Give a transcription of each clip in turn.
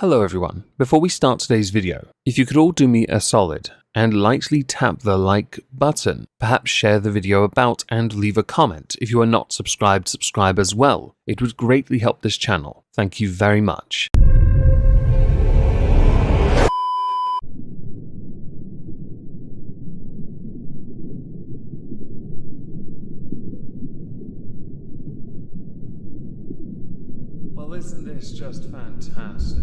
Hello everyone. Before we start today's video, if you could all do me a solid and lightly tap the like button, perhaps share the video about and leave a comment. If you are not subscribed, subscribe as well. It would greatly help this channel. Thank you very much. Well, isn't this just fantastic?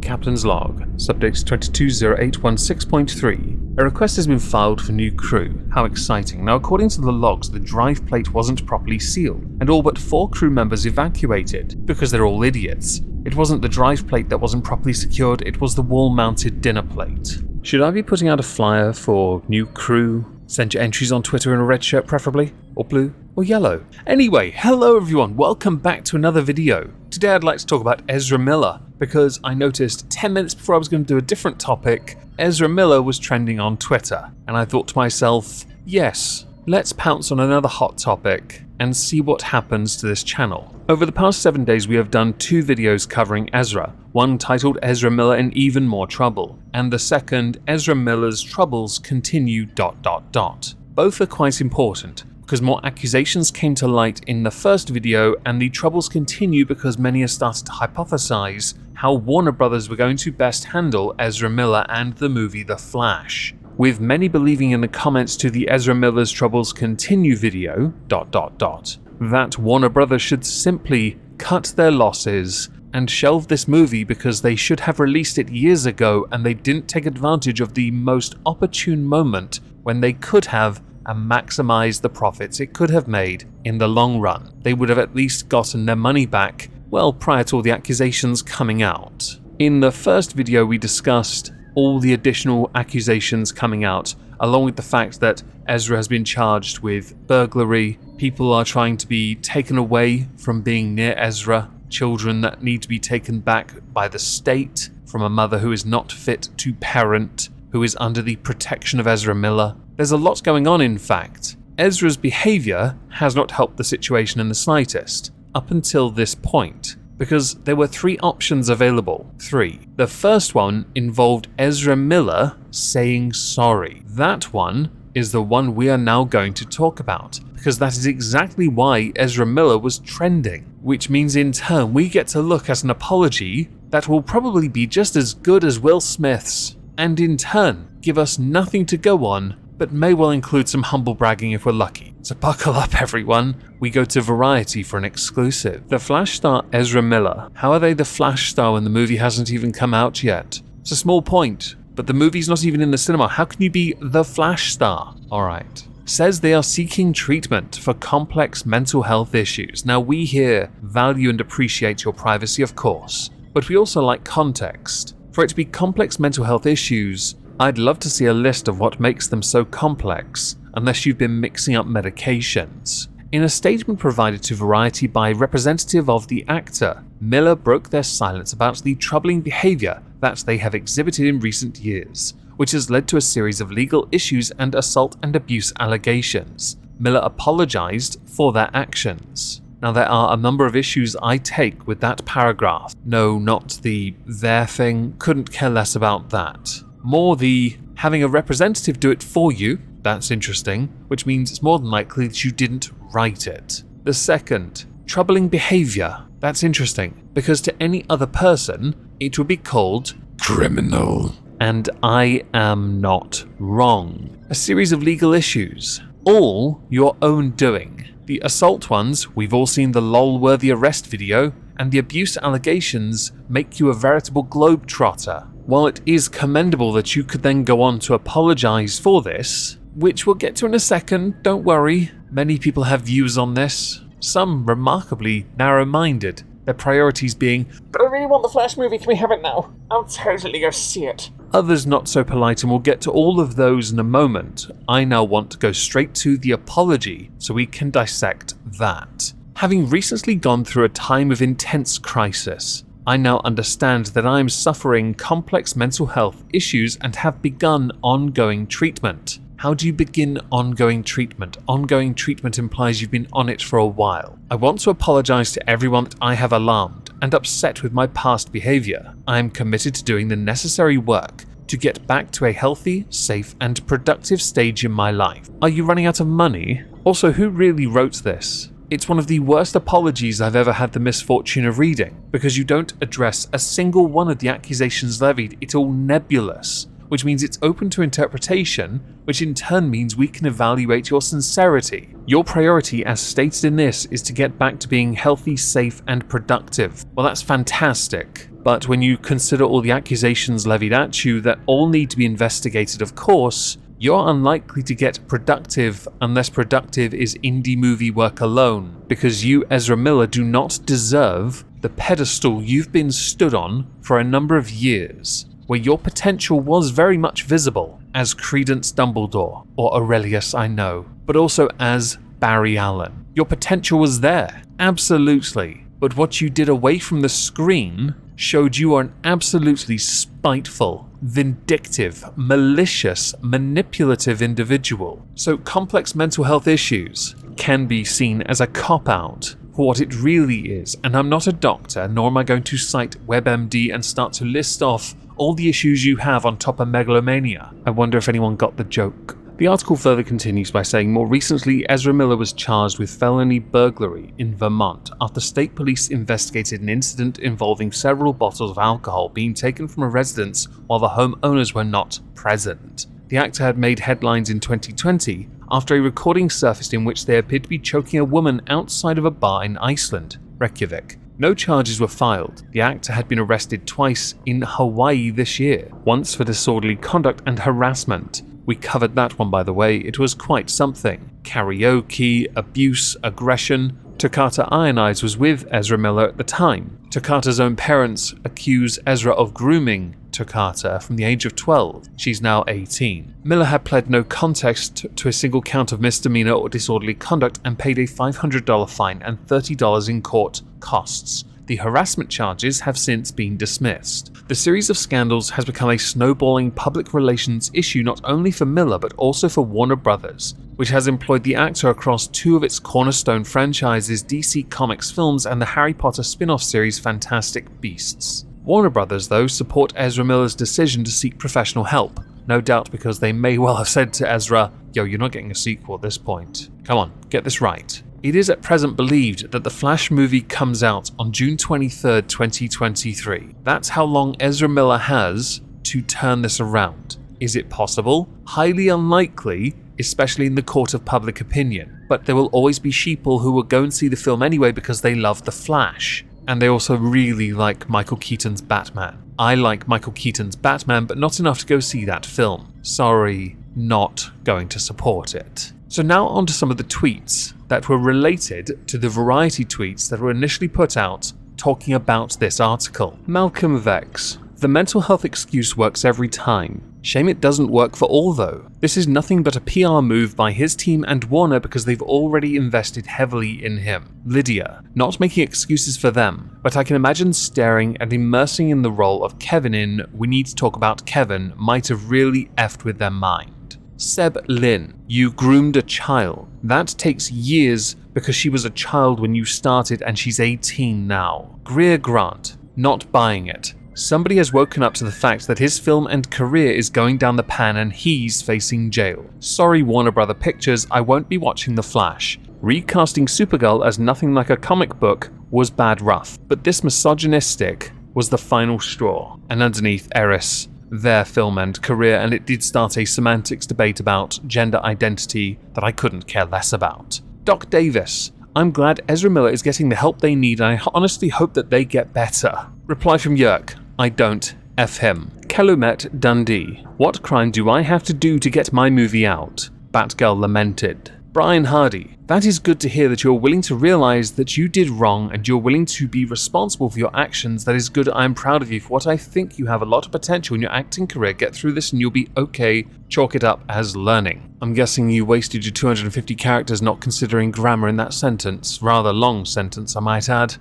Captain's Log, Subject 220816.3. A request has been filed for new crew. How exciting. Now, according to the logs, the drive plate wasn't properly sealed, and all but 4 crew members evacuated, because they're all idiots. It wasn't the drive plate that wasn't properly secured, it was the wall-mounted dinner plate. Should I be putting out a flyer for new crew? Send your entries on Twitter in a red shirt preferably, or blue, or yellow. Anyway, hello everyone, welcome back to another video. Today I'd like to talk about Ezra Miller, because I noticed 10 minutes before I was going to do a different topic, Ezra Miller was trending on Twitter, and I thought to myself, yes, let's pounce on another hot topic and see what happens to this channel. Over the past 7 days we have done 2 videos covering Ezra, one titled Ezra Miller in Even More Trouble, and the second Ezra Miller's Troubles Continue ... Both are quite important, because more accusations came to light in the first video and the troubles continue because many have started to hypothesize how Warner Brothers were going to best handle Ezra Miller and the movie The Flash, with many believing in the comments to the Ezra Miller's Troubles Continue video ... that Warner Brothers should simply cut their losses and shelve this movie because they should have released it years ago and they didn't take advantage of the most opportune moment when they could have and maximize the profits it could have made in the long run. They would have at least gotten their money back, well, prior to all the accusations coming out. In the first video we discussed all the additional accusations coming out, along with the fact that Ezra has been charged with burglary, people are trying to be taken away from being near Ezra, children that need to be taken back by the state from a mother who is not fit to parent, who is under the protection of Ezra Miller. There's a lot going on, in fact. Ezra's behaviour has not helped the situation in the slightest, up until this point, because there were 3 options available. 3. The first one involved Ezra Miller saying sorry. That one is the one we are now going to talk about, because that is exactly why Ezra Miller was trending, which means in turn we get to look at an apology that will probably be just as good as Will Smith's, and in turn give us nothing to go on, but may well include some humble bragging if we're lucky. So buckle up everyone, we go to Variety for an exclusive. The Flash star Ezra Miller. How are they the Flash star when the movie hasn't even come out yet? It's a small point, but the movie's not even in the cinema. How can you be the Flash star? Alright. Says they are seeking treatment for complex mental health issues. Now we here value and appreciate your privacy, of course, but we also like context. For it to be complex mental health issues, I'd love to see a list of what makes them so complex, unless you've been mixing up medications. In a statement provided to Variety by a representative of the actor, Miller broke their silence about the troubling behaviour that they have exhibited in recent years, which has led to a series of legal issues and assault and abuse allegations. Miller apologised for their actions. Now there are a number of issues I take with that paragraph. No, not the their thing, couldn't care less about that. More the having a representative do it for you, that's interesting, which means it's more than likely that you didn't write it. The second, troubling behaviour, that's interesting, because to any other person, it would be called criminal. And I am not wrong. A series of legal issues, all your own doing. The assault ones, we've all seen the lol-worthy arrest video, and the abuse allegations make you a veritable globetrotter. While it is commendable that you could then go on to apologise for this, which we'll get to in a second, don't worry, many people have views on this, some remarkably narrow-minded, their priorities being, but I really want the Flash movie, can we have it now? I'll totally go see it. Others not so polite, and we'll get to all of those in a moment. I now want to go straight to the apology so we can dissect that. Having recently gone through a time of intense crisis, I now understand that I am suffering complex mental health issues and have begun ongoing treatment. How do you begin ongoing treatment? Ongoing treatment implies you've been on it for a while. I want to apologize to everyone that I have alarmed. and upset with my past behavior. I am committed to doing the necessary work to get back to a healthy, safe, and productive stage in my life. Are you running out of money? Also, who really wrote this? It's one of the worst apologies I've ever had the misfortune of reading, because you don't address a single one of the accusations levied. It's all nebulous, which means it's open to interpretation, which in turn means we can evaluate your sincerity. Your priority, as stated in this, is to get back to being healthy, safe, and productive. Well, that's fantastic. But when you consider all the accusations levied at you that all need to be investigated, of course, you're unlikely to get productive unless productive is indie movie work alone, because you, Ezra Miller, do not deserve the pedestal you've been stood on for a number of years, where your potential was very much visible as Credence Dumbledore, or Aurelius I know, but also as Barry Allen. Your potential was there, absolutely, but what you did away from the screen showed you are an absolutely spiteful, vindictive, malicious, manipulative individual. So complex mental health issues can be seen as a cop-out for what it really is, and I'm not a doctor, nor am I going to cite WebMD and start to list off all the issues you have on top of megalomania. I wonder if anyone got the joke. The article further continues by saying, more recently, Ezra Miller was charged with felony burglary in Vermont after state police investigated an incident involving several bottles of alcohol being taken from a residence while the homeowners were not present. The actor had made headlines in 2020 after a recording surfaced in which they appeared to be choking a woman outside of a bar in Iceland, Reykjavik. No charges were filed. The actor had been arrested twice in Hawaii this year, once for disorderly conduct and harassment. We covered that one, by the way. It was quite something. Karaoke, abuse, aggression. Toccata Ionize was with Ezra Miller at the time. Toccata's own parents accuse Ezra of grooming Toccata from the age of 12. She's now 18. Miller had pled no contest to a single count of misdemeanor or disorderly conduct and paid a $500 fine and $30 in court costs. The harassment charges have since been dismissed. The series of scandals has become a snowballing public relations issue not only for Miller but also for Warner Brothers, which has employed the actor across two of its cornerstone franchises, DC Comics films and the Harry Potter spin-off series Fantastic Beasts. Warner Brothers, though, support Ezra Miller's decision to seek professional help, no doubt because they may well have said to Ezra, yo, you're not getting a sequel at this point. Come on, get this right. It is at present believed that the Flash movie comes out on June 23rd, 2023. That's how long Ezra Miller has to turn this around. Is it possible? Highly unlikely, especially in the court of public opinion. But there will always be sheeple who will go and see the film anyway because they love the Flash. And they also really like Michael Keaton's Batman. I like Michael Keaton's Batman, but not enough to go see that film. Sorry, not going to support it. So now on to some of the tweets that were related to the variety tweets that were initially put out talking about this article. Malcolm Vex. The mental health excuse works every time. Shame it doesn't work for all though. This is nothing but a PR move by his team and Warner because they've already invested heavily in him. Lydia. Not making excuses for them, but I can imagine staring and immersing in the role of Kevin in We Need to Talk About Kevin might have really effed with their mind. Seb Lin. You groomed a child. That takes years because she was a child when you started and she's 18 now. Greer Grant. Not buying it. Somebody has woken up to the fact that his film and career is going down the pan and he's facing jail. Sorry Warner Brother Pictures, I won't be watching The Flash. Recasting Supergirl as nothing like a comic book was bad rough, but this misogynistic was the final straw. And underneath, Eris, their film and career, and it did start a semantics debate about gender identity that I couldn't care less about. Doc Davis. I'm glad Ezra Miller is getting the help they need and I honestly hope that they get better. Reply from Yerk. I don't. F him. Calumet Dundee. What crime do I have to do to get my movie out? Batgirl lamented. Brian Hardy. That is good to hear that you're willing to realize that you did wrong and you're willing to be responsible for your actions. That is good. I'm proud of you for what I think you have a lot of potential in your acting career. Get through this and you'll be okay. Chalk it up as learning. I'm guessing you wasted your 250 characters not considering grammar in that sentence. Rather long sentence, I might add.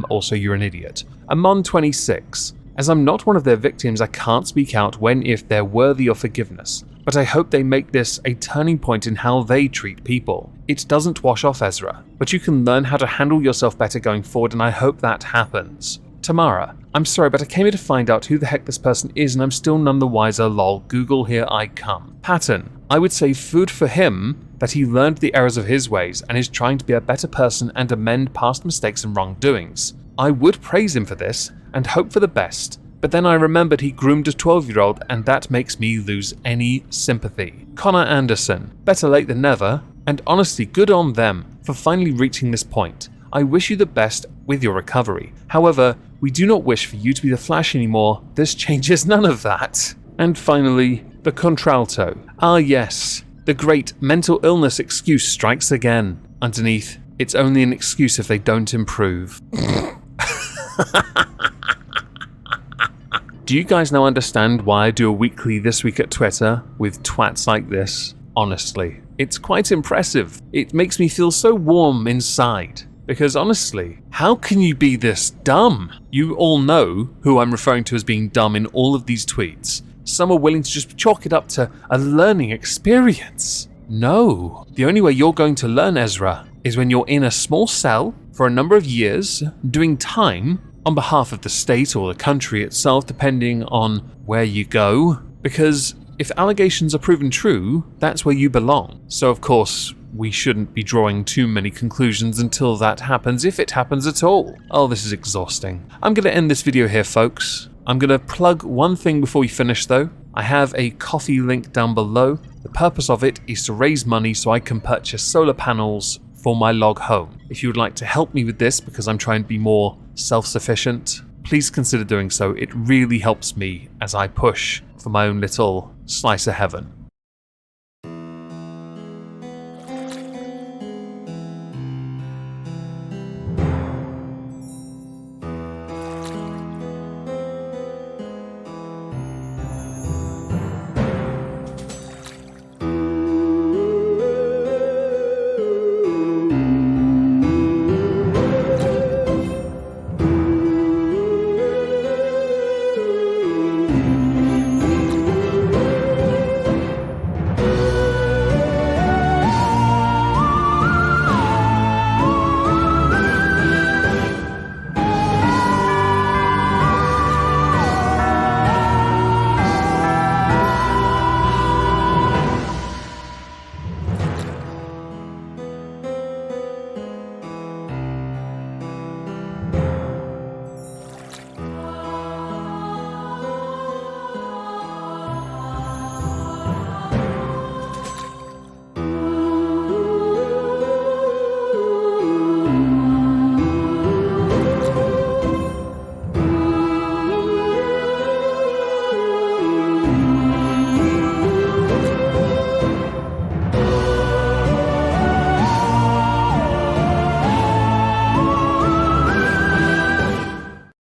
Also, you're an idiot. Amon26. As I'm not one of their victims, I can't speak out when if they're worthy of forgiveness. But I hope they make this a turning point in how they treat people. It doesn't wash off Ezra, but you can learn how to handle yourself better going forward and I hope that happens. Tamara, I'm sorry, but I came here to find out who the heck this person is and I'm still none the wiser, lol. Google, here I come. Patton, I would say food for him that he learned the errors of his ways and is trying to be a better person and amend past mistakes and wrongdoings. I would praise him for this and hope for the best, but then I remembered he groomed a 12-year-old and that makes me lose any sympathy. Connor Anderson, better late than never, and honestly good on them for finally reaching this point. I wish you the best with your recovery. However, we do not wish for you to be the Flash anymore. This changes none of that. And finally, the Contralto. Ah yes, the great mental illness excuse strikes again. Underneath, it's only an excuse if they don't improve. Do you guys now understand why I do a weekly This Week at Twitter with twats like this? Honestly, it's quite impressive. It makes me feel so warm inside. Because honestly, how can you be this dumb? You all know who I'm referring to as being dumb in all of these tweets. Some are willing to just chalk it up to a learning experience. No, the only way you're going to learn, Ezra, is when you're in a small cell for a number of years, doing time on behalf of the state or the country itself, depending on where you go. Because if allegations are proven true, that's where you belong. So of course, we shouldn't be drawing too many conclusions until that happens, if it happens at all. Oh, this is exhausting. I'm going to end this video here, folks. I'm going to plug one thing before we finish, though. I have a Ko-fi link down below. The purpose of it is to raise money so I can purchase solar panels for my log home. If you would like to help me with this, because I'm trying to be more self-sufficient, please consider doing so. It really helps me as I push for my own little slice of heaven.